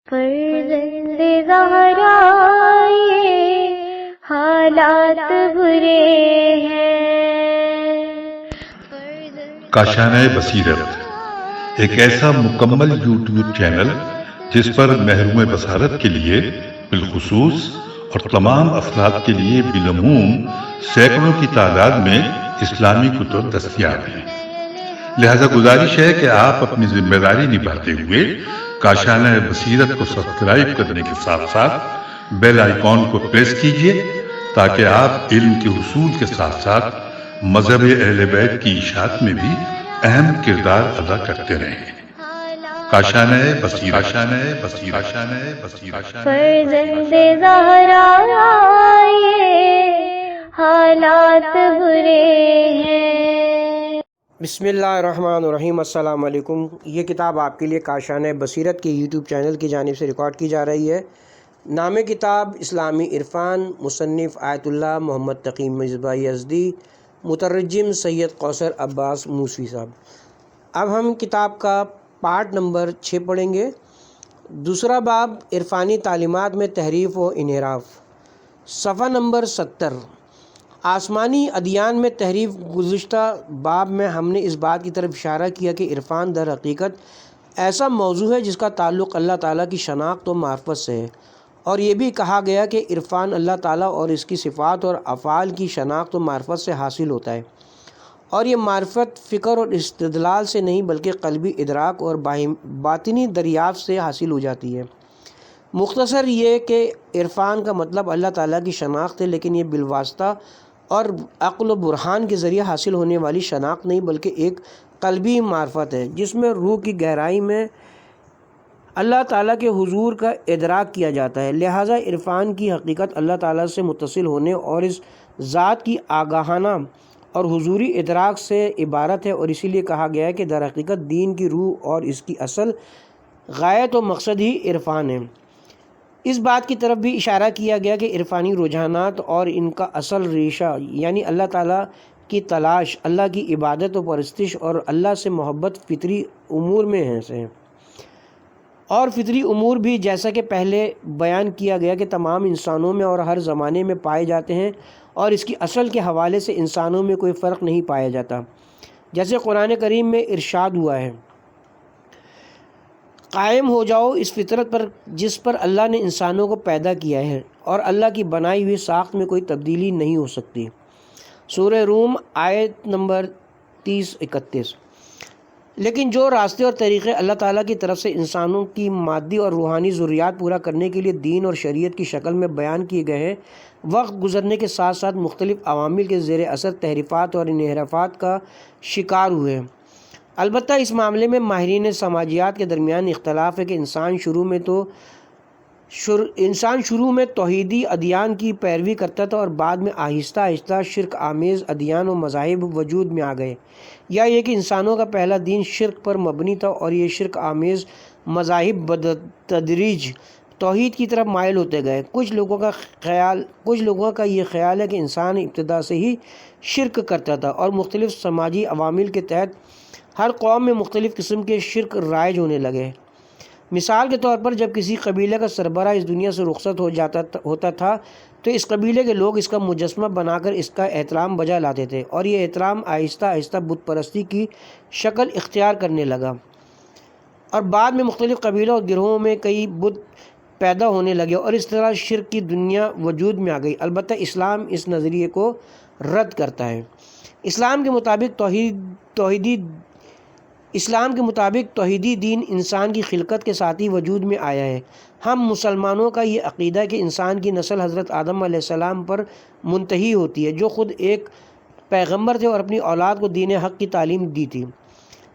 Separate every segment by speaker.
Speaker 1: فرزند زہرا یہ حالات برے ہیں۔
Speaker 2: کاشانہ بصیرت ایک ایسا مکمل یوٹیوب چینل جس پر محروم بصارت کے لیے بالخصوص اور تمام افراد کے لیے بالعموم سینکڑوں کی تعداد میں اسلامی کتب دستیاب ہیں۔ لہذا گزارش ہے کہ آپ اپنی ذمہ داری نبھاتے ہوئے کاشانہ بصیرت کو سبسکرائب کرنے کے ساتھ ساتھ بیل آئیکن کو پریس کیجیے تاکہ آپ علم کے حصول کے ساتھ ساتھ مذہب اہل بیت کی اشاعت میں بھی اہم کردار ادا کرتے رہیں۔ کاشانہ بصیرت۔
Speaker 1: فرزند زہرا یہ حالات برے ہیں۔
Speaker 3: بسم اللہ الرحمن الرحیم۔ السلام علیکم۔ یہ کتاب آپ کے لیے کاشانہ بصیرت کے یوٹیوب چینل کی جانب سے ریکارڈ کی جا رہی ہے۔ نام کتاب اسلامی عرفان، مصنف آیت اللہ محمد تقی مصباح یزدی، مترجم سید کوثر عباس موسوی صاحب۔ اب ہم کتاب کا پارٹ نمبر 6 پڑھیں گے۔ دوسرا باب عرفانی تعلیمات میں تحریف و انحراف، صفحہ نمبر 70۔ آسمانی ادیان میں تحریف۔ گزشتہ باب میں ہم نے اس بات کی طرف اشارہ کیا کہ عرفان در حقیقت ایسا موضوع ہے جس کا تعلق اللہ تعالیٰ کی شناخت و معرفت سے ہے، اور یہ بھی کہا گیا کہ عرفان اللہ تعالیٰ اور اس کی صفات اور افعال کی شناخت و معرفت سے حاصل ہوتا ہے، اور یہ معرفت فکر اور استدلال سے نہیں بلکہ قلبی ادراک اور باطنی دریافت سے حاصل ہو جاتی ہے۔ مختصر یہ کہ عرفان کا مطلب اللہ تعالیٰ کی شناخت ہے، لیکن یہ بالواسطہ اور عقل و برہان کے ذریعے حاصل ہونے والی شناخت نہیں بلکہ ایک قلبی معرفت ہے جس میں روح کی گہرائی میں اللہ تعالیٰ کے حضور کا ادراک کیا جاتا ہے۔ لہٰذا عرفان کی حقیقت اللہ تعالیٰ سے متصل ہونے اور اس ذات کی آگاہانہ اور حضوری ادراک سے عبارت ہے، اور اسی لیے کہا گیا ہے کہ در حقیقت دین کی روح اور اس کی اصل غایت و مقصد ہی عرفان ہے۔ اس بات کی طرف بھی اشارہ کیا گیا کہ عرفانی رجحانات اور ان کا اصل ریشہ یعنی اللہ تعالیٰ کی تلاش، اللہ کی عبادت و پرستش اور اللہ سے محبت فطری امور میں ہیں، اور فطری امور بھی جیسا کہ پہلے بیان کیا گیا کہ تمام انسانوں میں اور ہر زمانے میں پائے جاتے ہیں، اور اس کی اصل کے حوالے سے انسانوں میں کوئی فرق نہیں پایا جاتا، جیسے قرآن کریم میں ارشاد ہوا ہے، قائم ہو جاؤ اس فطرت پر جس پر اللہ نے انسانوں کو پیدا کیا ہے، اور اللہ کی بنائی ہوئی ساخت میں کوئی تبدیلی نہیں ہو سکتی۔ سورہ روم آیت نمبر 30-31۔ لیکن جو راستے اور طریقے اللہ تعالیٰ کی طرف سے انسانوں کی مادی اور روحانی ضروریات پورا کرنے کے لیے دین اور شریعت کی شکل میں بیان کیے گئے ہیں، وقت گزرنے کے ساتھ ساتھ مختلف عوامل کے زیر اثر تحریفات اور انحرافات کا شکار ہوئے۔ البتہ اس معاملے میں ماہرین سماجیات کے درمیان اختلاف ہے کہ انسان شروع میں توحیدی ادیان کی پیروی کرتا تھا اور بعد میں آہستہ آہستہ شرک آمیز ادیان و مذاہب وجود میں آ گئے، یا یہ کہ انسانوں کا پہلا دین شرک پر مبنی تھا اور یہ شرک آمیز مذاہب بتدریج توحید کی طرف مائل ہوتے گئے۔ کچھ لوگوں کا یہ خیال ہے کہ انسان ابتدا سے ہی شرک کرتا تھا، اور مختلف سماجی عوامل کے تحت ہر قوم میں مختلف قسم کے شرک رائج ہونے لگے۔ مثال کے طور پر جب کسی قبیلے کا سربراہ اس دنیا سے رخصت ہوتا تھا تو اس قبیلے کے لوگ اس کا مجسمہ بنا کر اس کا احترام بجا لاتے تھے، اور یہ احترام آہستہ آہستہ بت پرستی کی شکل اختیار کرنے لگا، اور بعد میں مختلف قبیلوں اور گروہوں میں کئی بت پیدا ہونے لگے، اور اس طرح شرک کی دنیا وجود میں آ گئی۔ البتہ اسلام اس نظریے کو رد کرتا ہے۔ اسلام کے مطابق توحیدی دین انسان کی خلقت کے ساتھ ہی وجود میں آیا ہے۔ ہم مسلمانوں کا یہ عقیدہ ہے کہ انسان کی نسل حضرت آدم علیہ السلام پر منتہی ہوتی ہے، جو خود ایک پیغمبر تھے اور اپنی اولاد کو دین حق کی تعلیم دی تھی۔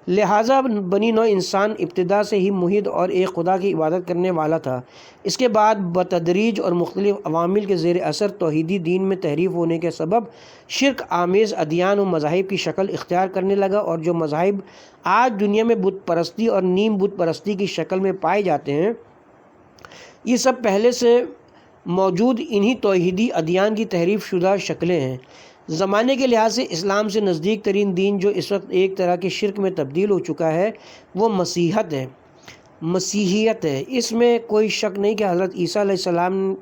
Speaker 3: لہٰذا بنی نوع انسان ابتدا سے ہی موحد اور ایک خدا کی عبادت کرنے والا تھا۔ اس کے بعد بتدریج اور مختلف عوامل کے زیر اثر توحیدی دین میں تحریف ہونے کے سبب شرک آمیز ادیان و مذاہب کی شکل اختیار کرنے لگا، اور جو مذاہب آج دنیا میں بت پرستی اور نیم بت پرستی کی شکل میں پائے جاتے ہیں، یہ سب پہلے سے موجود انہی توحیدی ادیان کی تحریف شدہ شکلیں ہیں۔ زمانے کے لحاظ سے اسلام سے نزدیک ترین دین جو اس وقت ایک طرح کے شرک میں تبدیل ہو چکا ہے وہ مسیحیت ہے۔ مسیحیت ہے۔ اس میں کوئی شک نہیں کہ حضرت عیسیٰ علیہ السلام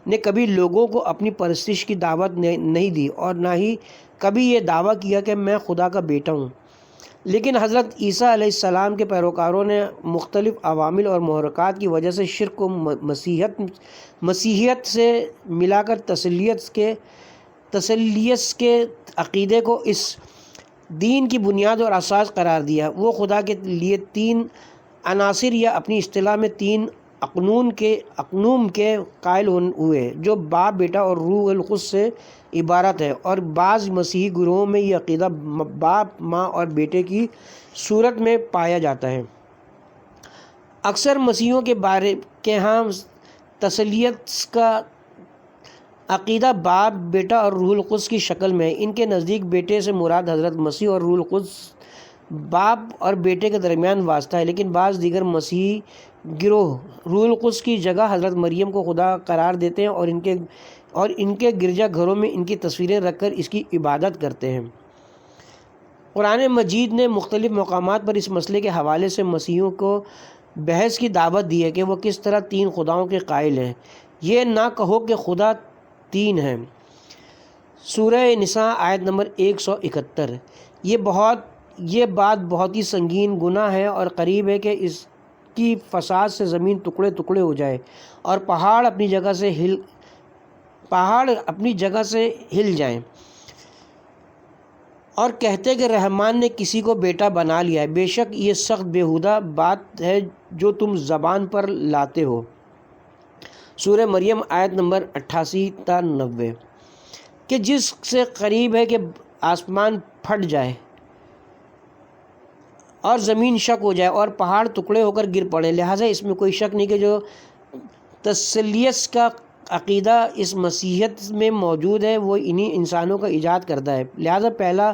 Speaker 3: نے کبھی لوگوں کو اپنی پرستش کی دعوت نہیں دی اور نہ ہی کبھی یہ دعویٰ کیا کہ میں خدا کا بیٹا ہوں، لیکن حضرت عیسیٰ علیہ السلام کے پیروکاروں نے مختلف عوامل اور محرکات کی وجہ سے شرک کو مسیحیت سے ملا کر تثلیث کے عقیدے کو اس دین کی بنیاد اور اساس قرار دیا۔ وہ خدا کے لیے تین عناصر یا اپنی اصطلاح میں تین اقنوم کے قائل ہوئے، جو باپ، بیٹا اور روح القدس سے عبارت ہے، اور بعض مسیحی گروہوں میں یہ عقیدہ باپ، ماں اور بیٹے کی صورت میں پایا جاتا ہے۔ اکثر مسیحیوں کے ہاں تثلیث کا عقیدہ باپ، بیٹا اور روح القدس کی شکل میں ہے۔ ان کے نزدیک بیٹے سے مراد حضرت مسیح اور روح القدس باپ اور بیٹے کے درمیان واسطہ ہے، لیکن بعض دیگر مسیحی گروہ روح القدس کی جگہ حضرت مریم کو خدا قرار دیتے ہیں اور ان کے گرجا گھروں میں ان کی تصویریں رکھ کر اس کی عبادت کرتے ہیں۔ قرآن مجید نے مختلف مقامات پر اس مسئلے کے حوالے سے مسیحیوں کو بحث کی دعوت دی ہے کہ وہ کس طرح تین خداؤں کے قائل ہیں۔ یہ نہ کہو کہ خدا تین ہیں، سورہ نساء آیت نمبر 171۔ یہ بات بہت ہی سنگین گناہ ہے اور قریب ہے کہ اس کی فساد سے زمین ٹکڑے ٹکڑے ہو جائے اور پہاڑ اپنی جگہ سے ہل جائیں اور کہتے کہ رحمان نے کسی کو بیٹا بنا لیا ہے۔ بے شک یہ سخت بیہودہ بات ہے جو تم زبان پر لاتے ہو، سورہ مریم آیت نمبر 88 تا 90۔ کہ جس سے قریب ہے کہ آسمان پھٹ جائے اور زمین شک ہو جائے اور پہاڑ ٹکڑے ہو کر گر پڑے، لہٰذا اس میں کوئی شک نہیں کہ جو تثلیث کا عقیدہ اس مسیحیت میں موجود ہے وہ انہی انسانوں کا ایجاد کردہ ہے۔ لہٰذا پہلا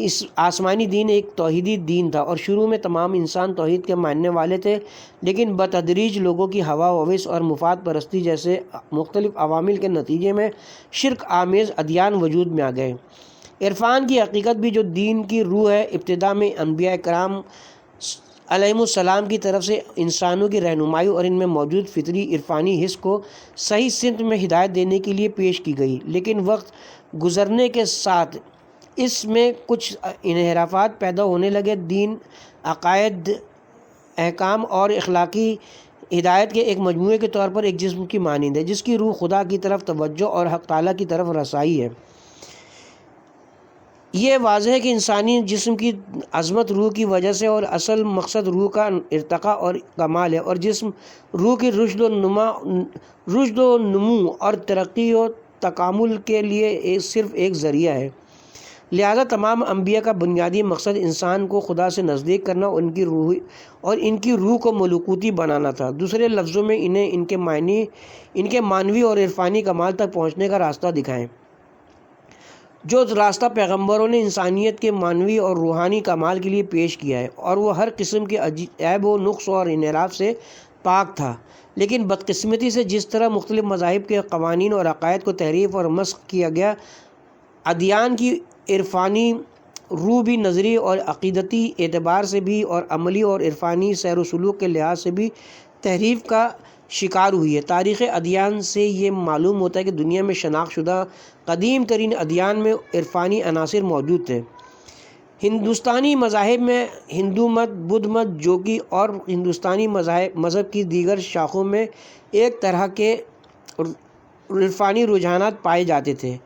Speaker 3: اس آسمانی دین ایک توحیدی دین تھا اور شروع میں تمام انسان توحید کے ماننے والے تھے، لیکن بتدریج لوگوں کی ہوا ہوس اور مفاد پرستی جیسے مختلف عوامل کے نتیجے میں شرک آمیز ادیان وجود میں آ گئے۔ عرفان کی حقیقت بھی جو دین کی روح ہے، ابتدا میں انبیاء کرام علیہم السلام کی طرف سے انسانوں کی رہنمائی اور ان میں موجود فطری عرفانی حس کو صحیح سمت میں ہدایت دینے کے لیے پیش کی گئی، لیکن وقت گزرنے کے ساتھ اس میں کچھ انحرافات پیدا ہونے لگے۔ دین، عقائد، احکام اور اخلاقی ہدایت کے ایک مجموعے کے طور پر ایک جسم کی مانند ہے جس کی روح خدا کی طرف توجہ اور حق تعالیٰ کی طرف رسائی ہے۔ یہ واضح ہے کہ انسانی جسم کی عظمت روح کی وجہ سے اور اصل مقصد روح کا ارتقاء اور کمال ہے، اور جسم روح کی رشد و نمو اور ترقی و تکامل کے لیے صرف ایک ذریعہ ہے۔ لہذا تمام انبیاء کا بنیادی مقصد انسان کو خدا سے نزدیک کرنا اور ان کی روح کو ملکوتی بنانا تھا۔ دوسرے لفظوں میں انہیں ان کے معنوی اور عرفانی کمال تک پہنچنے کا راستہ دکھائیں، جو راستہ پیغمبروں نے انسانیت کے معنوی اور روحانی کمال کے لیے پیش کیا ہے، اور وہ ہر قسم کے عیب و نقص اور انحراف سے پاک تھا۔ لیکن بدقسمتی سے جس طرح مختلف مذاہب کے قوانین اور عقائد کو تحریف اور مسخ کیا گیا، ادیان کی عرفانی روح بھی نظری اور عقیدتی اعتبار سے بھی اور عملی اور عرفانی سیر و سلوک کے لحاظ سے بھی تحریف کا شکار ہوئی ہے۔ تاریخ ادیان سے یہ معلوم ہوتا ہے کہ دنیا میں شناخت شدہ قدیم ترین ادیان میں عرفانی عناصر موجود تھے۔ ہندوستانی مذاہب میں ہندو مت، بدھ مت، جوگی اور ہندوستانی مذہب کی دیگر شاخوں میں ایک طرح کے عرفانی رجحانات پائے جاتے تھے۔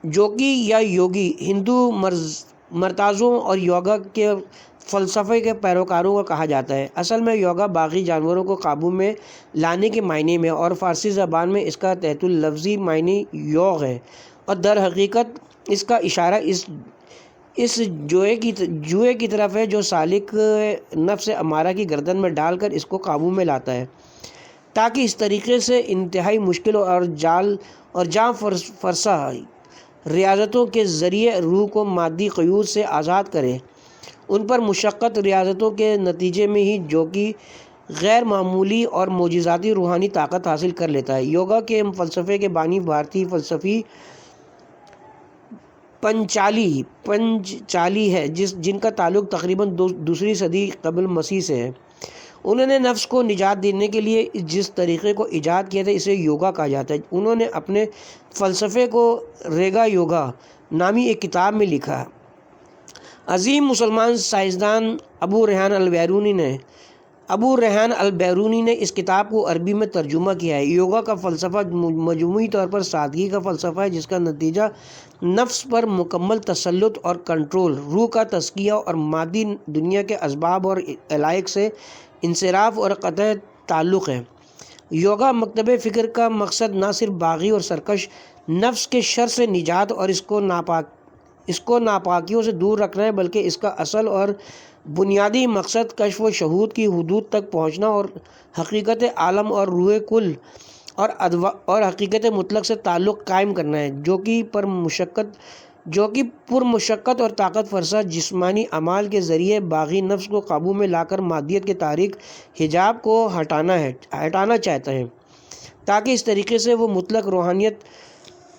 Speaker 3: جوگی یا یوگی ہندو مرتازوں اور یوگا کے فلسفے کے پیروکاروں کو کہا جاتا ہے۔ اصل میں یوگا باقی جانوروں کو قابو میں لانے کے معنی میں اور فارسی زبان میں اس کا تحت اللفظی معنی یوگ ہے، اور در حقیقت اس کا اشارہ اس جوئے کی طرف ہے جو سالک نفس امارہ کی گردن میں ڈال کر اس کو قابو میں لاتا ہے، تاکہ اس طریقے سے انتہائی مشکل اور جاں فرسا ریاضتوں کے ذریعے روح کو مادی قیود سے آزاد کرے۔ ان پر مشقت ریاضتوں کے نتیجے میں ہی جو کہ غیر معمولی اور معجزاتی روحانی طاقت حاصل کر لیتا ہے۔ یوگا کے فلسفے کے بانی بھارتی فلسفی پنچالی ہے، جن کا تعلق تقریباً دوسری صدی قبل مسیح سے ہے۔ انہوں نے نفس کو نجات دینے کے لیے جس طریقے کو ایجاد کیا تھا اسے یوگا کہا جاتا ہے۔ انہوں نے اپنے فلسفے کو ریگا یوگا نامی ایک کتاب میں لکھا۔ عظیم مسلمان سائنسدان ابو ریحان البیرونی نے اس کتاب کو عربی میں ترجمہ کیا ہے۔ یوگا کا فلسفہ مجموعی طور پر سادگی کا فلسفہ ہے، جس کا نتیجہ نفس پر مکمل تسلط اور کنٹرول، روح کا تزکیہ اور مادی دنیا کے اسباب اور علائق سے انصراف اور قطع تعلق ہے۔ یوگا مکتب فکر کا مقصد نہ صرف باغی اور سرکش نفس کے شر سے نجات اور اس کو ناپاکیوں سے دور رکھنا ہے، بلکہ اس کا اصل اور بنیادی مقصد کشف و شہود کی حدود تک پہنچنا اور حقیقت عالم اور روح کل اور حقیقت مطلق سے تعلق قائم کرنا ہے، جو کہ پر مشقت اور طاقت فرسا جسمانی اعمال کے ذریعے باغی نفس کو قابو میں لا کر مادیت کے تاریک حجاب کو ہٹانا چاہتا ہے، تاکہ اس طریقے سے وہ مطلق روحانیت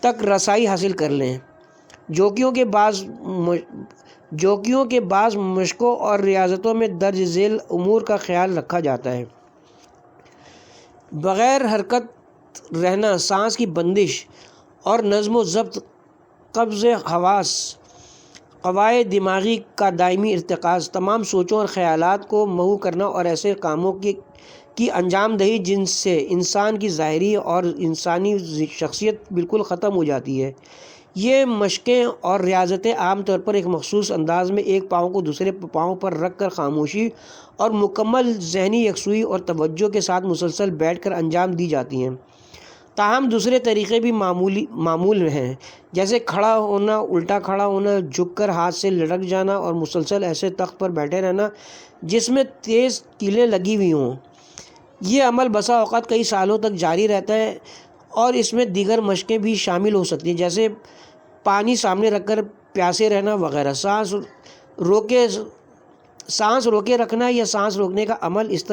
Speaker 3: تک رسائی حاصل کر لیں۔ جوکیوں کے بعض مشقوں اور ریاضتوں میں درج ذیل امور کا خیال رکھا جاتا ہے۔ بغیر حرکت رہنا، سانس کی بندش اور نظم و ضبط، قبض حواس، قوائے دماغی کا دائمی ارتکاز، تمام سوچوں اور خیالات کو محو کرنا اور ایسے کاموں کی انجام دہی جن سے انسان کی ظاہری اور انسانی شخصیت بالکل ختم ہو جاتی ہے۔ یہ مشقیں اور ریاضتیں عام طور پر ایک مخصوص انداز میں ایک پاؤں کو دوسرے پاؤں پر رکھ کر خاموشی اور مکمل ذہنی یکسوئی اور توجہ کے ساتھ مسلسل بیٹھ کر انجام دی جاتی ہیں۔ تاہم دوسرے طریقے بھی معمول ہیں، جیسے کھڑا ہونا، الٹا کھڑا ہونا، جھک کر ہاتھ سے لٹک جانا اور مسلسل ایسے تخت پر بیٹھے رہنا جس میں تیز کیلیں لگی ہوئی ہوں۔ یہ عمل بسا اوقات کئی سالوں تک جاری رہتا ہے اور اس میں دیگر مشقیں بھی شامل ہو سکتی ہیں، جیسے پانی سامنے رکھ کر پیاسے رہنا وغیرہ۔ سانس روکے رکھنا یا سانس روکنے کا عمل اس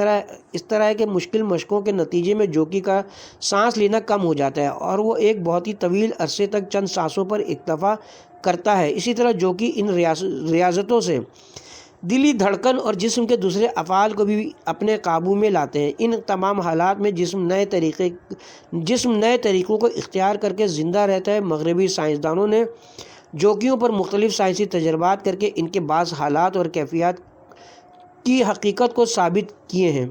Speaker 3: طرح کے مشکل مشقوں کے نتیجے میں جوکی کا سانس لینا کم ہو جاتا ہے اور وہ ایک بہت ہی طویل عرصے تک چند سانسوں پر اکتفا کرتا ہے۔ اسی طرح جوکی ان ریاضتوں سے دلی دھڑکن اور جسم کے دوسرے افعال کو بھی اپنے قابو میں لاتے ہیں۔ ان تمام حالات میں جسم نئے طریقوں کو اختیار کر کے زندہ رہتا ہے۔ مغربی سائنسدانوں نے جوکیوں پر مختلف سائنسی تجربات کر کے ان کے بعض حالات اور کیفیات کی حقیقت کو ثابت کیے ہیں۔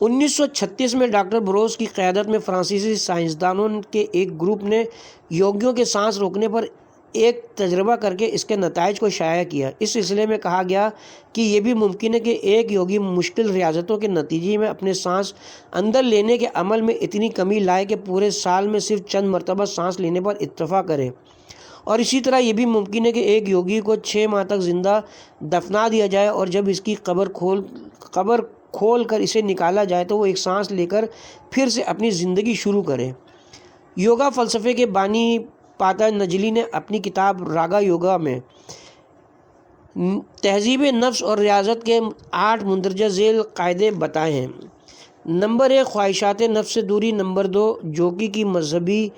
Speaker 3: 1936 میں ڈاکٹر بروس کی قیادت میں فرانسیسی سائنسدانوں کے ایک گروپ نے یوگیوں کے سانس روکنے پر ایک تجربہ کر کے اس کے نتائج کو شائع کیا۔ اس سلسلے میں کہا گیا کہ یہ بھی ممکن ہے کہ ایک یوگی مشکل ریاضتوں کے نتیجے میں اپنے سانس اندر لینے کے عمل میں اتنی کمی لائے کہ پورے سال میں صرف چند مرتبہ سانس لینے پر اکتفا کرے، اور اسی طرح یہ بھی ممکن ہے کہ ایک یوگی کو 6 ماہ تک زندہ دفنا دیا جائے اور جب اس کی قبر کھول کر اسے نکالا جائے تو وہ ایک سانس لے کر پھر سے اپنی زندگی شروع کرے۔ یوگا فلسفے کے بانی پاتانجلی نے اپنی کتاب راگا یوگا میں تہذیب نفس اور ریاضت کے 8 مندرجہ ذیل قاعدے بتائے ہیں۔ نمبر 1، خواہشات نفس سے دوری۔ نمبر 2، جوکی کی مذہبی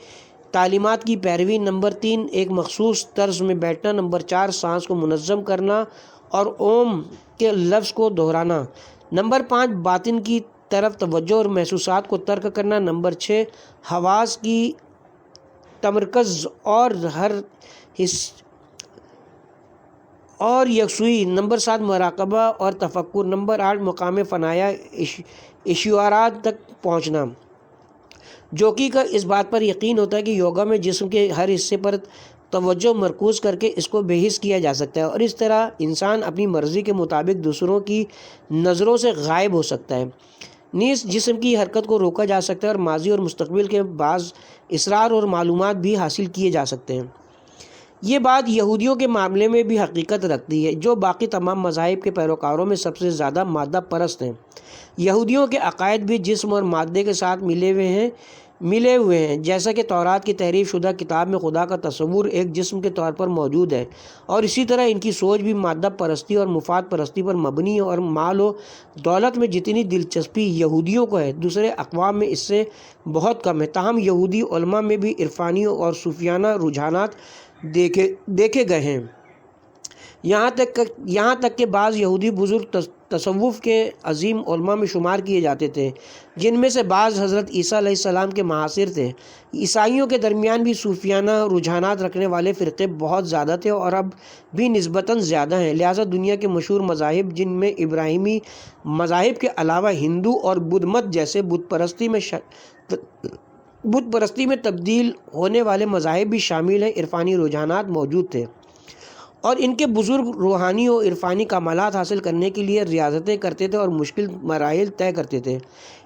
Speaker 3: تعلیمات کی پیروی۔ نمبر 3، ایک مخصوص طرز میں بیٹھنا۔ نمبر 4، سانس کو منظم کرنا اور اوم کے لفظ کو دہرانا۔ نمبر 5، باطن کی طرف توجہ اور محسوسات کو ترک کرنا۔ نمبر 6، حواس کی تمرکز اور یکسوئی۔ نمبر 7، مراقبہ اور تفکر۔ نمبر 8، مقام فنایا اشعارات تک پہنچنا۔ جوکی کا اس بات پر یقین ہوتا ہے کہ یوگا میں جسم کے ہر حصے پر توجہ مرکوز کر کے اس کو بے حس کیا جا سکتا ہے اور اس طرح انسان اپنی مرضی کے مطابق دوسروں کی نظروں سے غائب ہو سکتا ہے۔ نیز جسم کی حرکت کو روکا جا سکتا ہے اور ماضی اور مستقبل کے بعض اسرار اور معلومات بھی حاصل کیے جا سکتے ہیں۔ یہ بات یہودیوں کے معاملے میں بھی حقیقت رکھتی ہے، جو باقی تمام مذاہب کے پیروکاروں میں سب سے زیادہ مادہ پرست ہیں۔ یہودیوں کے عقائد بھی جسم اور مادے کے ساتھ ملے ہوئے ہیں، جیسا کہ تورات کی تحریف شدہ کتاب میں خدا کا تصور ایک جسم کے طور پر موجود ہے، اور اسی طرح ان کی سوچ بھی مادہ پرستی اور مفاد پرستی پر مبنی ہے، اور مال و دولت میں جتنی دلچسپی یہودیوں کو ہے دوسرے اقوام میں اس سے بہت کم ہے۔ تاہم یہودی علماء میں بھی عرفانی اور صوفیانہ رجحانات دیکھے گئے ہیں۔ یہاں تک کہ بعض یہودی بزرگ تصوف کے عظیم علماء میں شمار کیے جاتے تھے، جن میں سے بعض حضرت عیسیٰ علیہ السلام کے معاصر تھے۔ عیسائیوں کے درمیان بھی صوفیانہ رجحانات رکھنے والے فرقے بہت زیادہ تھے اور اب بھی نسبتاً زیادہ ہیں، لہٰذا دنیا کے مشہور مذاہب جن میں ابراہیمی مذاہب کے علاوہ ہندو اور بدھ مت جیسے بت پرستی میں تبدیل ہونے والے مذاہب بھی شامل ہیں، عرفانی رجحانات موجود تھے اور ان کے بزرگ روحانی و عرفانی کمالات حاصل کرنے کے لیے ریاضتیں کرتے تھے اور مشکل مراحل طے کرتے تھے۔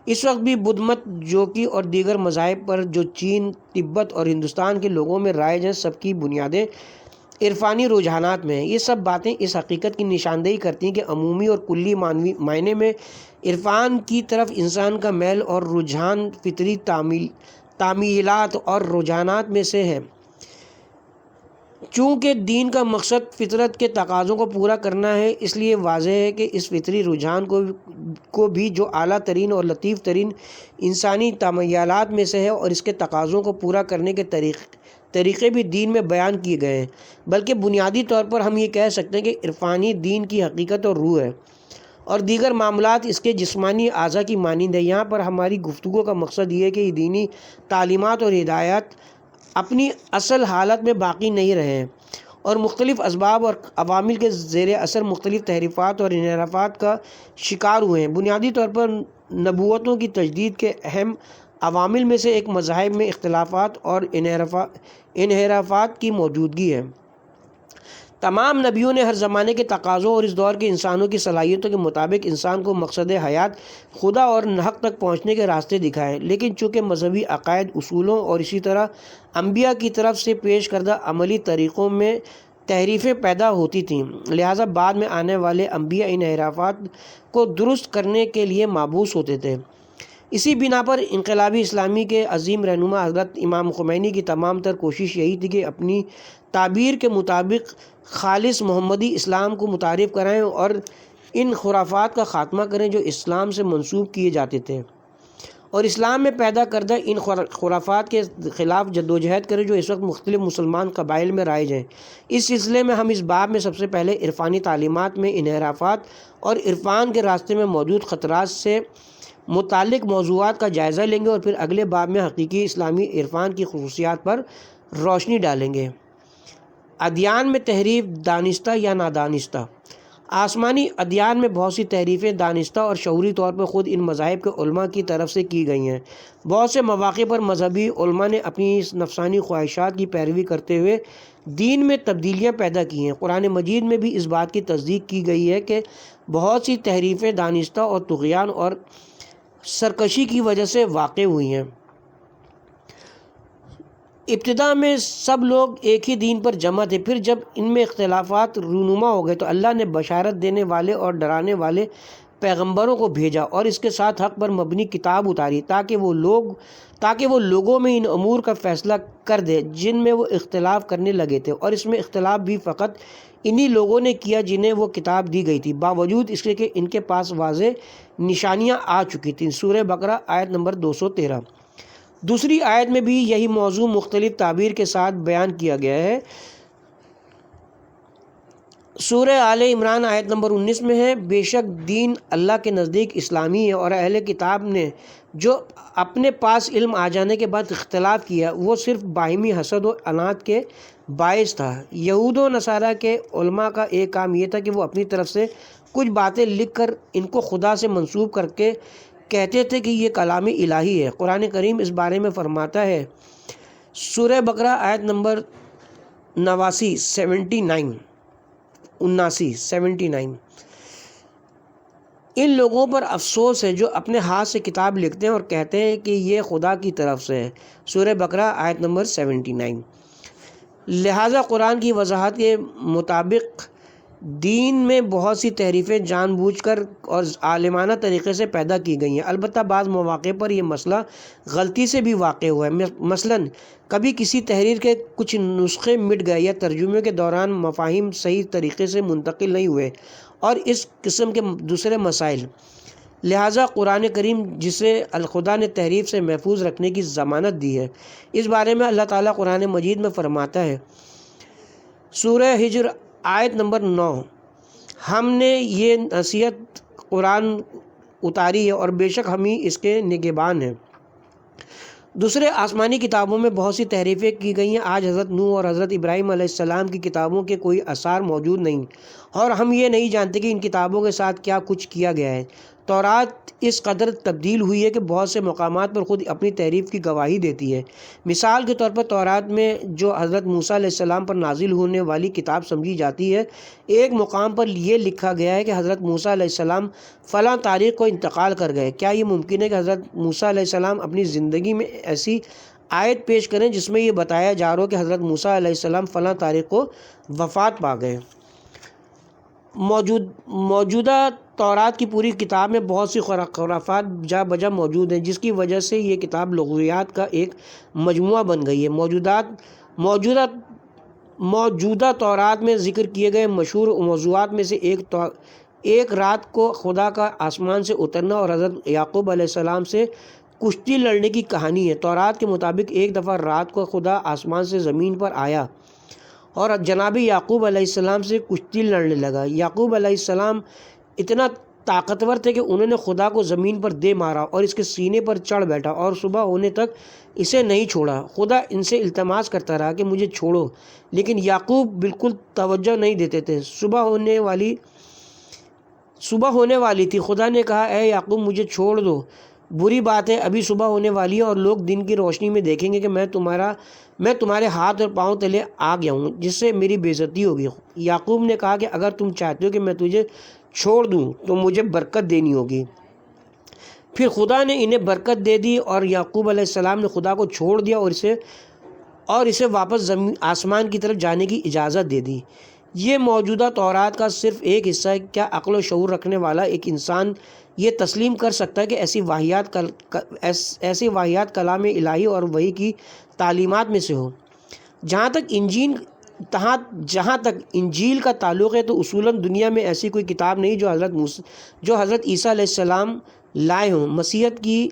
Speaker 3: اس وقت بھی بدھ مت، جوگی اور دیگر مذاہب پر جو چین، تبت اور ہندوستان کے لوگوں میں رائج ہیں، سب کی بنیادیں عرفانی رجحانات میں ہیں۔ یہ سب باتیں اس حقیقت کی نشاندہی کرتی ہیں کہ عمومی اور کلی معنی میں عرفان کی طرف انسان کا میل اور رجحان فطری تعمیلات اور رجحانات میں سے ہے۔ چونکہ دین کا مقصد فطرت کے تقاضوں کو پورا کرنا ہے، اس لیے واضح ہے کہ اس فطری رجحان کو بھی جو اعلیٰ ترین اور لطیف ترین انسانی تمایلات میں سے ہے اور اس کے تقاضوں کو پورا کرنے کے طریقے بھی دین میں بیان کیے گئے ہیں، بلکہ بنیادی طور پر ہم یہ کہہ سکتے ہیں کہ عرفانی دین کی حقیقت اور روح ہے اور دیگر معاملات اس کے جسمانی اعضاء کی مانند ہے۔ یہاں پر ہماری گفتگو کا مقصد یہ ہے کہ یہ دینی تعلیمات اور ہدایات اپنی اصل حالت میں باقی نہیں رہے ہیں اور مختلف اسباب اور عوامل کے زیر اثر مختلف تحریفات اور انحرافات کا شکار ہوئے ہیں۔ بنیادی طور پر نبوتوں کی تجدید کے اہم عوامل میں سے ایک مذاہب میں اختلافات اور انحرافات کی موجودگی ہے۔ تمام نبیوں نے ہر زمانے کے تقاضوں اور اس دور کے انسانوں کی صلاحیتوں کے مطابق انسان کو مقصد حیات، خدا اور حق تک پہنچنے کے راستے دکھائے، لیکن چونکہ مذہبی عقائد، اصولوں اور اسی طرح انبیاء کی طرف سے پیش کردہ عملی طریقوں میں تحریفیں پیدا ہوتی تھیں، لہٰذا بعد میں آنے والے انبیاء ان انحرافات کو درست کرنے کے لیے مبعوث ہوتے تھے۔ اسی بنا پر انقلابی اسلامی کے عظیم رہنما حضرت امام خمینی کی تمام تر کوشش یہی تھی کہ اپنی تعبیر کے مطابق خالص محمدی اسلام کو متعارف کرائیں اور ان خرافات کا خاتمہ کریں جو اسلام سے منسوب کیے جاتے تھے، اور اسلام میں پیدا کردہ ان خرافات کے خلاف جدوجہد کریں جو اس وقت مختلف مسلمان قبائل میں رائج ہیں۔ اس سلسلے میں ہم اس باب میں سب سے پہلے عرفانی تعلیمات میں انحرافات اور عرفان کے راستے میں موجود خطرات سے متعلق موضوعات کا جائزہ لیں گے اور پھر اگلے باب میں حقیقی اسلامی عرفان کی خصوصیات پر روشنی ڈالیں گے۔ ادیان میں تحریف، دانستہ یا نادانستہ۔ آسمانی ادیان میں بہت سی تحریفیں دانستہ اور شعوری طور پر خود ان مذاہب کے علماء کی طرف سے کی گئی ہیں۔ بہت سے مواقع پر مذہبی علماء نے اپنی اس نفسانی خواہشات کی پیروی کرتے ہوئے دین میں تبدیلیاں پیدا کی ہیں۔ قرآن مجید میں بھی اس بات کی تصدیق کی گئی ہے کہ بہت سی تحریفیں دانستہ اور طغیان اور سرکشی کی وجہ سے واقع ہوئی ہیں۔ ابتدا میں سب لوگ ایک ہی دین پر جمع تھے، پھر جب ان میں اختلافات رونما ہو گئے تو اللہ نے بشارت دینے والے اور ڈرانے والے پیغمبروں کو بھیجا اور اس کے ساتھ حق پر مبنی کتاب اتاری تاکہ وہ لوگوں میں ان امور کا فیصلہ کر دے جن میں وہ اختلاف کرنے لگے تھے، اور اس میں اختلاف بھی فقط انہی لوگوں نے کیا جنہیں وہ کتاب دی گئی تھی، باوجود اس کے کہ ان کے پاس واضح نشانیاں آ چکی تھیں۔ سورہ بقرہ آیت نمبر 213۔ دوسری آیت میں بھی یہی موضوع مختلف تعبیر کے ساتھ بیان کیا گیا ہے۔ سورہ آل عمران آیت نمبر 19 میں ہے، بے شک دین اللہ کے نزدیک اسلامی ہے، اور اہل کتاب نے جو اپنے پاس علم آ جانے کے بعد اختلاف کیا وہ صرف باہمی حسد و عناد کے باعث تھا۔ یہود و نصارہ کے علماء کا ایک کام یہ تھا کہ وہ اپنی طرف سے کچھ باتیں لکھ کر ان کو خدا سے منسوب کر کے کہتے تھے کہ یہ کلام الہی ہے۔ قرآن کریم اس بارے میں فرماتا ہے، سورہ بقرہ آیت نمبر 79 ان لوگوں پر افسوس ہے جو اپنے ہاتھ سے کتاب لکھتے ہیں اور کہتے ہیں کہ یہ خدا کی طرف سے ہے۔ سورہ بقرہ آیت نمبر 79۔ لہٰذا قرآن کی وضاحت کے مطابق دین میں بہت سی تحریفیں جان بوجھ کر اور عالمانہ طریقے سے پیدا کی گئی ہیں، البتہ بعض مواقع پر یہ مسئلہ غلطی سے بھی واقع ہوا ہے۔ مثلاً کبھی کسی تحریر کے کچھ نسخے مٹ گئے یا ترجمے کے دوران مفاہیم صحیح طریقے سے منتقل نہیں ہوئے اور اس قسم کے دوسرے مسائل۔ لہٰذا قرآن کریم جسے الخدا نے تحریف سے محفوظ رکھنے کی ضمانت دی ہے، اس بارے میں اللہ تعالیٰ قرآن مجید میں فرماتا ہے، سورہ ہجر آیت نمبر 9، ہم نے یہ نصیحت قرآن اتاری ہے اور بے شک ہم ہی اس کے نگہبان ہیں۔ دوسرے آسمانی کتابوں میں بہت سی تحریفیں کی گئی ہیں۔ آج حضرت نوح اور حضرت ابراہیم علیہ السلام کی کتابوں کے کوئی آثار موجود نہیں، اور ہم یہ نہیں جانتے کہ ان کتابوں کے ساتھ کیا کچھ کیا گیا ہے۔ تورات اس قدر تبدیل ہوئی ہے کہ بہت سے مقامات پر خود اپنی تحریف کی گواہی دیتی ہے۔ مثال کے طور پر تورات میں جو حضرت موسیٰ علیہ السلام پر نازل ہونے والی کتاب سمجھی جاتی ہے، ایک مقام پر یہ لکھا گیا ہے کہ حضرت موسیٰ علیہ السلام فلاں تاریخ کو انتقال کر گئے۔ کیا یہ ممکن ہے کہ حضرت موسیٰ علیہ السلام اپنی زندگی میں ایسی آیت پیش کریں جس میں یہ بتایا جا رہا ہو کہ حضرت موسیٰ علیہ السلام فلاں تاریخ کو وفات پا گئے؟ موجودہ تورات کی پوری کتاب میں بہت سی خرافات جا بجا موجود ہیں، جس کی وجہ سے یہ کتاب لغویات کا ایک مجموعہ بن گئی ہے۔ موجودہ تورات میں ذکر کیے گئے مشہور موضوعات میں سے ایک رات کو خدا کا آسمان سے اترنا اور حضرت یعقوب علیہ السلام سے کشتی لڑنے کی کہانی ہے۔ تورات کے مطابق ایک دفعہ رات کو خدا آسمان سے زمین پر آیا اور جناب یعقوب علیہ السلام سے کشتی لڑنے لگا۔ یعقوب علیہ السلام اتنا طاقتور تھے کہ انہوں نے خدا کو زمین پر دے مارا اور اس کے سینے پر چڑھ بیٹھا اور صبح ہونے تک اسے نہیں چھوڑا۔ خدا ان سے التماس کرتا رہا کہ مجھے چھوڑو، لیکن یعقوب بالکل توجہ نہیں دیتے تھے۔ صبح ہونے والی تھی۔ خدا نے کہا، اے یعقوب مجھے چھوڑ دو، بری بات ہے، ابھی صبح ہونے والی ہے اور لوگ دن کی روشنی میں دیکھیں گے کہ میں تمہارے ہاتھ اور پاؤں تلے آ گیا ہوں، جس سے میری بے عزتی ہوگی۔ یعقوب نے کہا کہ اگر تم چاہتے ہو کہ میں تجھے چھوڑ دوں تو مجھے برکت دینی ہوگی۔ پھر خدا نے انہیں برکت دے دی اور یعقوب علیہ السلام نے خدا کو چھوڑ دیا اور اسے واپس آسمان کی طرف جانے کی اجازت دے دی۔ یہ موجودہ تورات کا صرف ایک حصہ ہے۔ کیا عقل و شعور رکھنے والا ایک انسان یہ تسلیم کر سکتا ہے کہ ایسی واحیات کلام الہی اور وحی کی تعلیمات میں سے ہو؟ جہاں تک انجیل کا تعلق ہے تو اصولاً دنیا میں ایسی کوئی کتاب نہیں جو حضرت عیسیٰ علیہ السلام لائے ہوں۔ مسیحیت کی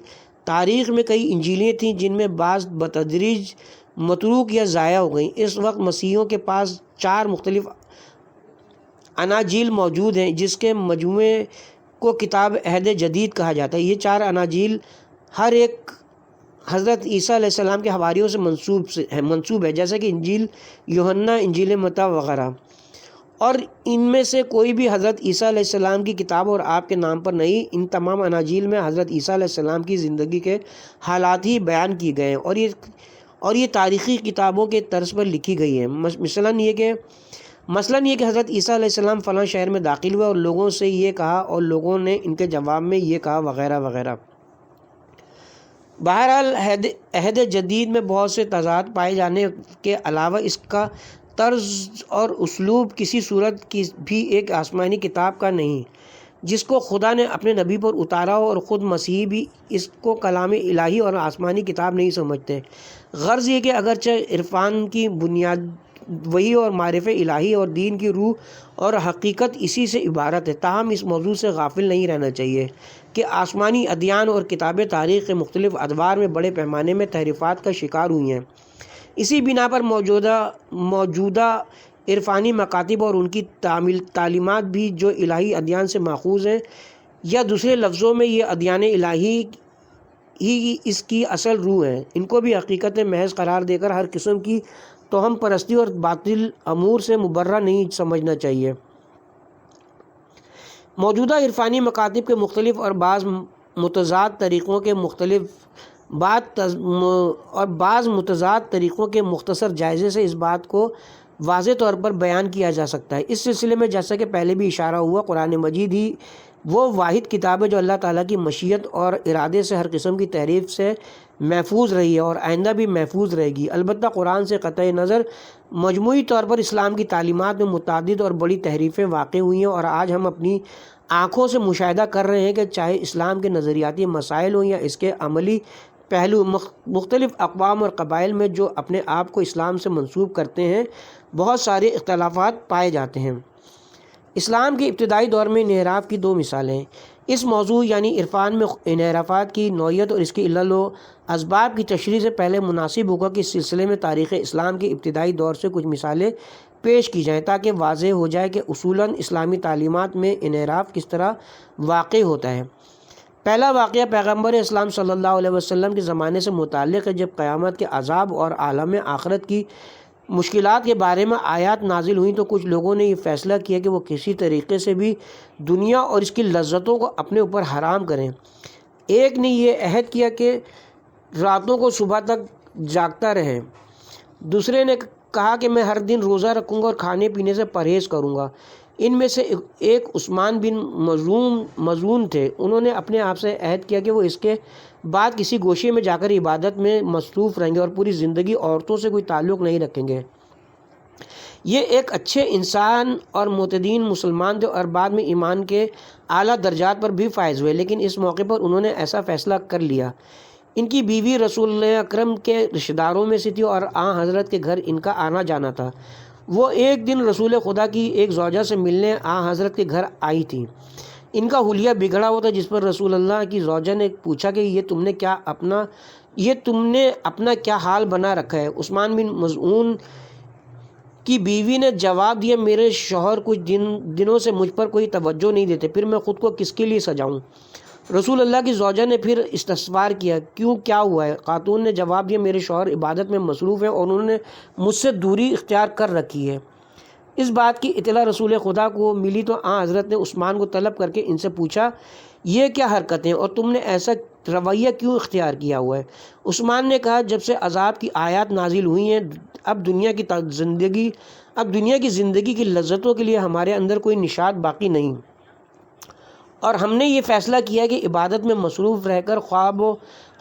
Speaker 3: تاریخ میں کئی انجیلیں تھیں جن میں بعض بتدریج متروک یا ضائع ہو گئیں۔ اس وقت مسیحیوں کے پاس 4 مختلف اناجیل موجود ہیں، جس کے مجموعے کو کتاب عہد جدید کہا جاتا ہے۔ یہ 4 اناجیل ہر ایک حضرت عیسیٰ علیہ السلام کے حواریوں سے منسوب ہے، جیسا کہ انجیل یوحنا، انجیل متی وغیرہ، اور ان میں سے کوئی بھی حضرت عیسیٰ علیہ السلام کی کتاب اور آپ کے نام پر نہیں۔ ان تمام اناجیل میں حضرت عیسیٰ علیہ السلام کی زندگی کے حالات ہی بیان کیے گئے ہیں اور یہ تاریخی کتابوں کے طرز پر لکھی گئی ہیں۔ مثلاً یہ کہ حضرت عیسیٰ علیہ السلام فلاں شہر میں داخل ہوئے اور لوگوں سے یہ کہا اور لوگوں نے ان کے جواب میں یہ کہا وغیرہ وغیرہ۔ بہرحال عہد جدید میں بہت سے تضاد پائے جانے کے علاوہ اس کا طرز اور اسلوب کسی صورت کی بھی ایک آسمانی کتاب کا نہیں جس کو خدا نے اپنے نبی پر اتارا ہو، اور خود مسیحی بھی اس کو کلام الہی اور آسمانی کتاب نہیں سمجھتے۔ غرض یہ کہ اگرچہ عرفان کی بنیاد وحی اور معرفت الہی اور دین کی روح اور حقیقت اسی سے عبارت ہے، تاہم اس موضوع سے غافل نہیں رہنا چاہیے کہ آسمانی ادیان اور کتابیں تاریخ کے مختلف ادوار میں بڑے پیمانے میں تحریفات کا شکار ہوئی ہیں۔ اسی بنا پر موجودہ عرفانی مکاتب اور ان کی تعلیمات بھی جو الہی ادیان سے ماخوذ ہیں، یا دوسرے لفظوں میں یہ ادیان الہی ہی اس کی اصل روح ہیں، ان کو بھی حقیقت محض قرار دے کر ہر قسم کی توہم پرستی اور باطل امور سے مبرہ نہیں سمجھنا چاہیے۔ موجودہ عرفانی مکاتب کے مختلف اور بعض متضاد طریقوں کے مختصر جائزے سے اس بات کو واضح طور پر بیان کیا جا سکتا ہے۔ اس سلسلے میں جیسا کہ پہلے بھی اشارہ ہوا، قرآن مجید ہی وہ واحد کتاب ہے جو اللہ تعالیٰ کی مشیت اور ارادے سے ہر قسم کی تحریف سے محفوظ رہی ہے اور آئندہ بھی محفوظ رہے گی۔ البتہ قرآن سے قطع نظر مجموعی طور پر اسلام کی تعلیمات میں متعدد اور بڑی تحریفیں واقع ہوئی ہیں، اور آج ہم اپنی آنکھوں سے مشاہدہ کر رہے ہیں کہ چاہے اسلام کے نظریاتی مسائل ہوں یا اس کے عملی پہلو، مختلف اقوام اور قبائل میں جو اپنے آپ کو اسلام سے منسوب کرتے ہیں بہت سارے اختلافات پائے جاتے ہیں۔ اسلام کے ابتدائی دور میں انحراف کی 2 مثالیں۔ اس موضوع یعنی عرفان میں انحرافات کی نوعیت اور اس کی علل و اسباب کی تشریح سے پہلے مناسب ہوگا کہ اس سلسلے میں تاریخ اسلام کے ابتدائی دور سے کچھ مثالیں پیش کی جائیں تاکہ واضح ہو جائے کہ اصولاً اسلامی تعلیمات میں انحراف کس طرح واقع ہوتا ہے۔ پہلا واقعہ پیغمبر اسلام صلی اللہ علیہ وسلم کے زمانے سے متعلق ہے، جب قیامت کے عذاب اور عالم آخرت کی مشکلات کے بارے میں آیات نازل ہوئیں تو کچھ لوگوں نے یہ فیصلہ کیا کہ وہ کسی طریقے سے بھی دنیا اور اس کی لذتوں کو اپنے اوپر حرام کریں۔ ایک نے یہ عہد کیا کہ راتوں کو صبح تک جاگتا رہے، دوسرے نے کہا کہ میں ہر دن روزہ رکھوں گا اور کھانے پینے سے پرہیز کروں گا۔ ان میں سے ایک عثمان بن مظعون تھے، انہوں نے اپنے آپ سے عہد کیا کہ وہ اس کے بعد کسی گوشے میں جا کر عبادت میں مصروف رہیں گے اور پوری زندگی عورتوں سے کوئی تعلق نہیں رکھیں گے۔ یہ ایک اچھے انسان اور متدین مسلمان تھے اور بعد میں ایمان کے اعلیٰ درجات پر بھی فائز ہوئے، لیکن اس موقع پر انہوں نے ایسا فیصلہ کر لیا۔ ان کی بیوی رسول اکرم کے رشتہ داروں میں سے تھی اور آن حضرت کے گھر ان کا آنا جانا تھا۔ وہ ایک دن رسول خدا کی ایک زوجہ سے ملنے آن حضرت کے گھر آئی تھی۔ ان کا حلیہ بگڑا ہوا تھا، جس پر رسول اللہ کی زوجہ نے پوچھا کہ یہ تم نے اپنا کیا حال بنا رکھا ہے؟ عثمان بن مظعون کی بیوی نے جواب دیا، میرے شوہر کچھ دنوں سے مجھ پر کوئی توجہ نہیں دیتے، پھر میں خود کو کس کے لیے سجاؤں؟ رسول اللہ کی زوجہ نے پھر استفسار کیا، کیا ہوا ہے؟ خاتون نے جواب دیا، میرے شوہر عبادت میں مصروف ہیں اور انہوں نے مجھ سے دوری اختیار کر رکھی ہے۔ اس بات کی اطلاع رسول خدا کو ملی تو آن حضرت نے عثمان کو طلب کر کے ان سے پوچھا، یہ کیا حرکتیں اور تم نے ایسا رویہ کیوں اختیار کیا ہوا ہے؟ عثمان نے کہا، جب سے عذاب کی آیات نازل ہوئی ہیں اب دنیا کی زندگی کی لذتوں کے لیے ہمارے اندر کوئی نشاط باقی نہیں، اور ہم نے یہ فیصلہ کیا کہ عبادت میں مصروف رہ کر خواب و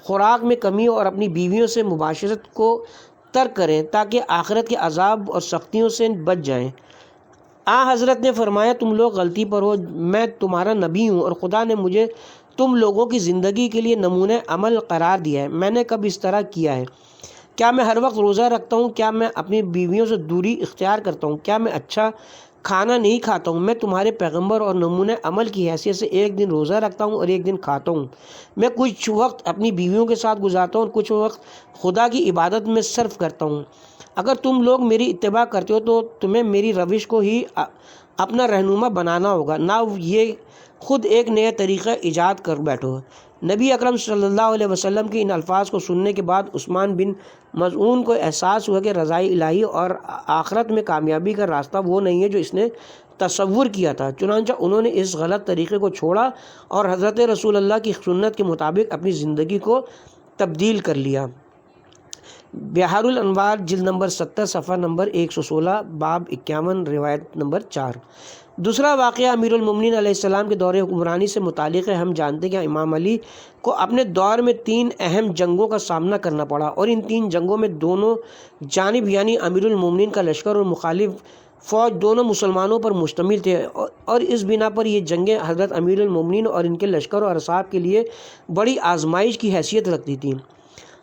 Speaker 3: خوراک میں کمی اور اپنی بیویوں سے مباشرت کو ترک کریں تاکہ آخرت کے عذاب اور سختیوں سے بچ جائیں۔ حضرت نے فرمایا، تم لوگ غلطی پر ہو، میں تمہارا نبی ہوں اور خدا نے مجھے تم لوگوں کی زندگی کے لیے نمونہ عمل قرار دیا ہے۔ میں نے کب اس طرح کیا ہے؟ کیا میں ہر وقت روزہ رکھتا ہوں؟ کیا میں اپنی بیویوں سے دوری اختیار کرتا ہوں؟ کیا میں اچھا کھانا نہیں کھاتا ہوں؟ میں تمہارے پیغمبر اور نمونہ عمل کی حیثیت سے ایک دن روزہ رکھتا ہوں اور ایک دن کھاتا ہوں۔ میں کچھ وقت اپنی بیویوں کے ساتھ گزارتا ہوں اور کچھ وقت خدا کی عبادت میں صرف کرتا ہوں۔ اگر تم لوگ میری اتباع کرتے ہو تو تمہیں میری روش کو ہی اپنا رہنما بنانا ہوگا، نہ یہ خود ایک نیا طریقہ ایجاد کر بیٹھو۔ نبی اکرم صلی اللہ علیہ وسلم کے ان الفاظ کو سننے کے بعد عثمان بن مظعون کو احساس ہوا کہ رضائے الہی اور آخرت میں کامیابی کا راستہ وہ نہیں ہے جو اس نے تصور کیا تھا، چنانچہ انہوں نے اس غلط طریقے کو چھوڑا اور حضرت رسول اللہ کی سنت کے مطابق اپنی زندگی کو تبدیل کر لیا۔ بحار الانوار جلد نمبر 70 صفحہ نمبر 116 باب 51 روایت نمبر 4۔ دوسرا واقعہ امیر المومنین علیہ السلام کے دور حکمرانی سے متعلق ہے۔ ہم جانتے ہیں کہ امام علی کو اپنے دور میں 3 اہم جنگوں کا سامنا کرنا پڑا اور ان 3 جنگوں میں دونوں جانب یعنی امیر المومنین کا لشکر اور مخالف فوج دونوں مسلمانوں پر مشتمل تھے، اور اس بنا پر یہ جنگیں حضرت امیر المومنین اور ان کے لشکر اور اصحاب کے لیے بڑی آزمائش کی حیثیت رکھتی تھیں۔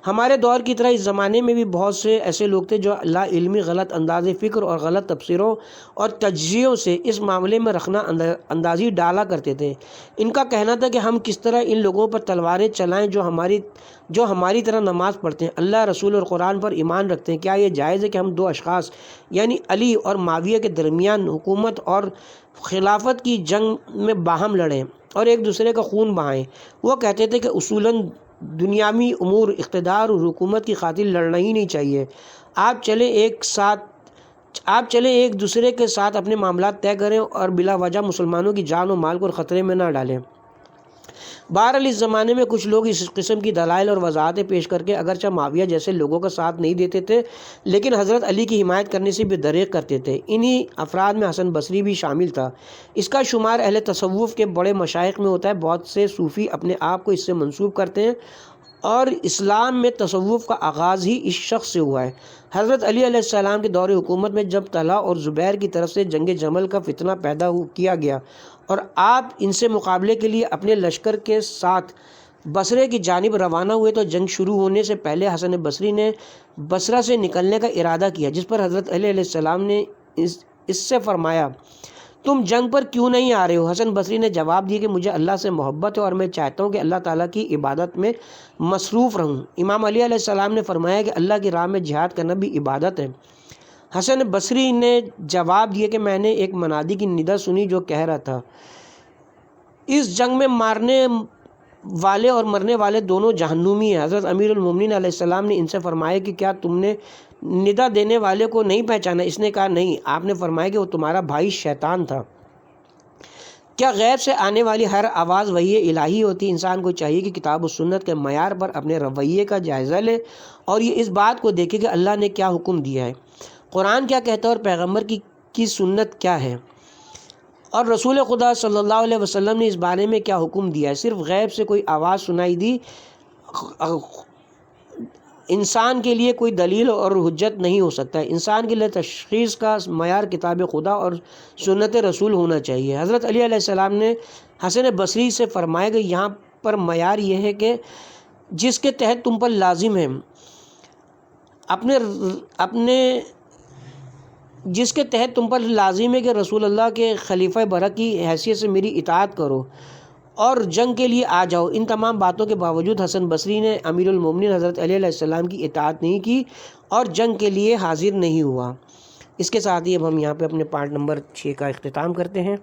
Speaker 3: ہمارے دور کی طرح اس زمانے میں بھی بہت سے ایسے لوگ تھے جو لا علمی غلط انداز فکر اور غلط تبصروں اور تجزیوں سے اس معاملے میں رخنہ اندازی ڈالا کرتے تھے۔ ان کا کہنا تھا کہ ہم کس طرح ان لوگوں پر تلواریں چلائیں جو ہماری طرح نماز پڑھتے ہیں، اللہ رسول اور قرآن پر ایمان رکھتے ہیں۔ کیا یہ جائز ہے کہ ہم 2 اشخاص یعنی علی اور معاویہ کے درمیان حکومت اور خلافت کی جنگ میں باہم لڑیں اور ایک دوسرے کا خون بہائیں؟ وہ کہتے تھے کہ اصولاً دنیاوی امور اقتدار اور حکومت کی خاطر لڑنا ہی نہیں چاہیے۔ آپ چلے ایک دوسرے کے ساتھ اپنے معاملات طے کریں اور بلا وجہ مسلمانوں کی جان و مال کو خطرے میں نہ ڈالیں۔ بہرحال اس زمانے میں کچھ لوگ اس قسم کی دلائل اور وضاحتیں پیش کر کے اگرچہ معاویہ جیسے لوگوں کا ساتھ نہیں دیتے تھے لیکن حضرت علی کی حمایت کرنے سے بھی دریغ کرتے تھے۔ انہی افراد میں حسن بصری بھی شامل تھا۔ اس کا شمار اہل تصوف کے بڑے مشائخ میں ہوتا ہے۔ بہت سے صوفی اپنے آپ کو اس سے منسوب کرتے ہیں اور اسلام میں تصوف کا آغاز ہی اس شخص سے ہوا ہے۔ حضرت علی علیہ السلام کے دور حکومت میں جب طلحہ اور زبیر کی طرف سے جنگ جمل کا فتنہ پیدا کیا گیا اور آپ ان سے مقابلے کے لیے اپنے لشکر کے ساتھ بصرے کی جانب روانہ ہوئے تو جنگ شروع ہونے سے پہلے حسن بصری نے بصرہ سے نکلنے کا ارادہ کیا، جس پر حضرت علی علیہ السلام نے اس سے فرمایا، تم جنگ پر کیوں نہیں آ رہے ہو؟ حسن بصری نے جواب دیا کہ مجھے اللہ سے محبت ہے اور میں چاہتا ہوں کہ اللہ تعالیٰ کی عبادت میں مصروف رہوں۔ امام علی علیہ السلام نے فرمایا کہ اللہ کی راہ میں جہاد کرنا بھی عبادت ہے۔ حسن بصری نے جواب دیا کہ میں نے ایک منادی کی ندا سنی جو کہہ رہا تھا اس جنگ میں مارنے والے اور مرنے والے دونوں جہنمی ہیں۔ حضرت امیر المومنین علیہ السلام نے ان سے فرمایا کہ کیا تم نے ندا دینے والے کو نہیں پہچانا؟ اس نے کہا نہیں۔ آپ نے فرمایا کہ وہ تمہارا بھائی شیطان تھا۔ کیا غیب سے آنے والی ہر آواز وحی الہی ہوتی؟ انسان کو چاہیے کہ کتاب و سنت کے معیار پر اپنے رویے کا جائزہ لے اور یہ اس بات کو دیکھے کہ اللہ نے کیا حکم دیا ہے، قرآن کیا کہتا ہے اور پیغمبر کی سنت کیا ہے، اور رسول خدا صلی اللہ علیہ وسلم نے اس بارے میں کیا حکم دیا ہے۔ صرف غیب سے کوئی آواز سنائی دی انسان کے لیے کوئی دلیل اور حجت نہیں ہو سکتا ہے۔ انسان کے لیے تشخیص کا معیار کتاب خدا اور سنت رسول ہونا چاہیے۔ حضرت علی علیہ السلام نے حسن بصری سے فرمایا کہ یہاں پر معیار یہ ہے کہ جس کے تحت تم پر لازم ہے جس کے تحت تم پر لازم ہے کہ رسول اللہ کے خلیفہ برک کی حیثیت سے میری اطاعت کرو اور جنگ کے لیے آ جاؤ۔ ان تمام باتوں کے باوجود حسن بصری نے امیر المومنین حضرت علی علیہ السلام کی اطاعت نہیں کی اور جنگ کے لیے حاضر نہیں ہوا۔ اس کے ساتھ ہی اب ہم یہاں پہ اپنے پارٹ نمبر 6 کا اختتام کرتے ہیں۔